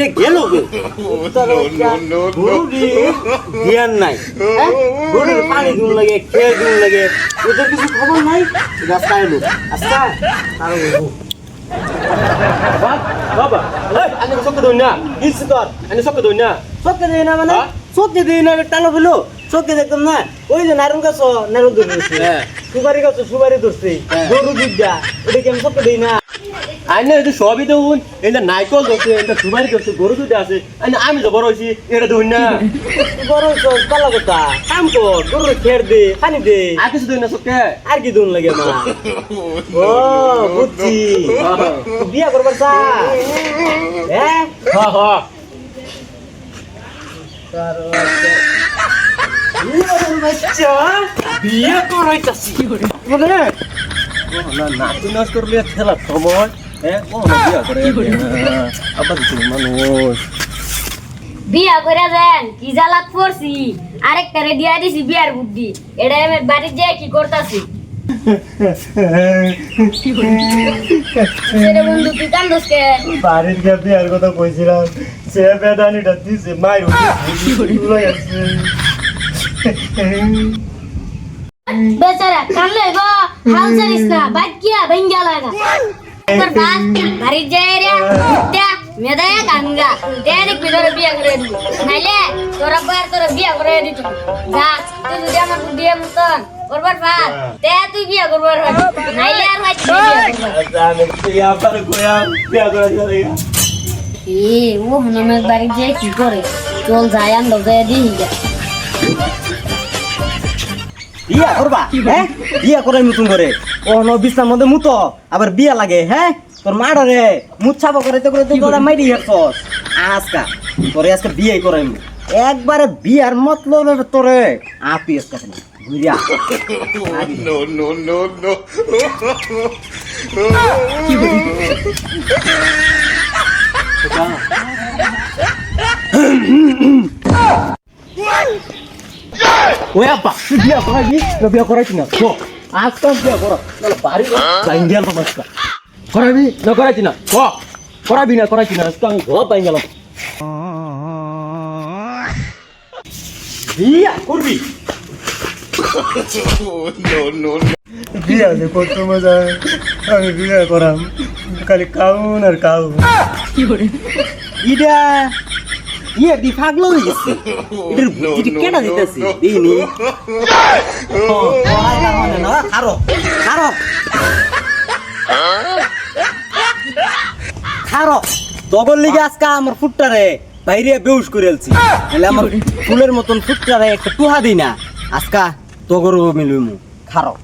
এটা গেল জ্ঞান নাই গরুর পানি দুন লাগে খেয়ে দুন লাগে ওদের কিছু খবর নাই রাস্তায় এলো আচ্ছা তারও বাবা আমি চোখে ধরি না দিচ্ছি তোর আমি চোখে ধরি না চোখে দেই না মানে চোখে দেই না টানো ফেলো চোখে দেখতাম না ওই যে নারুল গাছ নারুল ধরছি সুপারি গাছ সুপারি ধরছি গরু বিদ্যা ওটা কি আমি চোখে দেই না আইনা এটা সবই দেউন এটা নাইকল ধরছে এটা সুপারি ধরছে গরু দুধ আছে আমি তো বড় হয়েছি এটা ধরুন না বড় হয়েছ পালা কথা কাম কর গরু খের দে পানি দে আর কিছু দিন না চোখে আর কি দুন লাগে মা ও বুঝছি বিয়া করবার চা হ্যাঁ বিয়ে করাইতাছি বলে নাচি নাচ করলে খেলার সময় বিয়া করে দেন কি জ্বালাত পড়ছি আরেকটা রেডিয়া দিছি বিয়ার বুদ্ধি এটা আমি বাড়ির যাই কি করতাছি সেটা বন্ধু তুই কান্দস কে বাড়ির গিয়ে বিয়ার কথা কইছিলাম সে বেদানিটা দিছে মাই বেচারা কানলে গো হাল ছাড়িস না বাকিয়া ভেঙ্গা লাগা তোর বাস বাড়ির যাই রে উঠা মেদায় কানগা দেখ ভিতরে বিয়া করে দিবি নাইলে তোরা বিয়া করে দিত যা তুই যদি আমার বিয়ে মতন করবার পার তে তুই বিয়া করবার নাইলে আর ভাই বিয়া করে ও হনুমের বাড়ি যে কি করে চল যাই আন যাই দিই বিয়া করবা হ্যাঁ বিয়া করে নতুন করে ও বিছনার মধ্যে মুতো আবার বিয়া লাগে হ্যাঁ তোর মাড়া রে মুত ছাপা করে তোরা মাইরি হেরছস আজকা তোরে আজকে বিয়ে করে একবারে বিয়ার মতলব তোরে আপি আজকে বুঝিয়া নো নো নো নো কি বলি ওই আপা বিয়া করাবি না বিয়া করাইছি না তো আজকে বিয়া করা তাহলে বাড়ি যাই গেল সমস্যা করাবি না করাইছি না করাবি না করাইছি না আজকে আমি ঘর পাই গেলাম বিয়া করবি নো নো বিয়া যে কত মজা আমি বিয়া করাম খালি কাউন আর কাউন কি করে ইডা ইয়ে দি পাগল হয়ে গেছে এটার বুদ্ধি কেনা দিতেছি দিইনি না খারো খারো খারো তগর লিগে আজকে আমার ফুটটারে বাইরে বেউস করে এলছি তাহলে আমার ফুলের মতন ফুটটারে একটা টুহা দিই না আজকা তগর মিলুমু খারো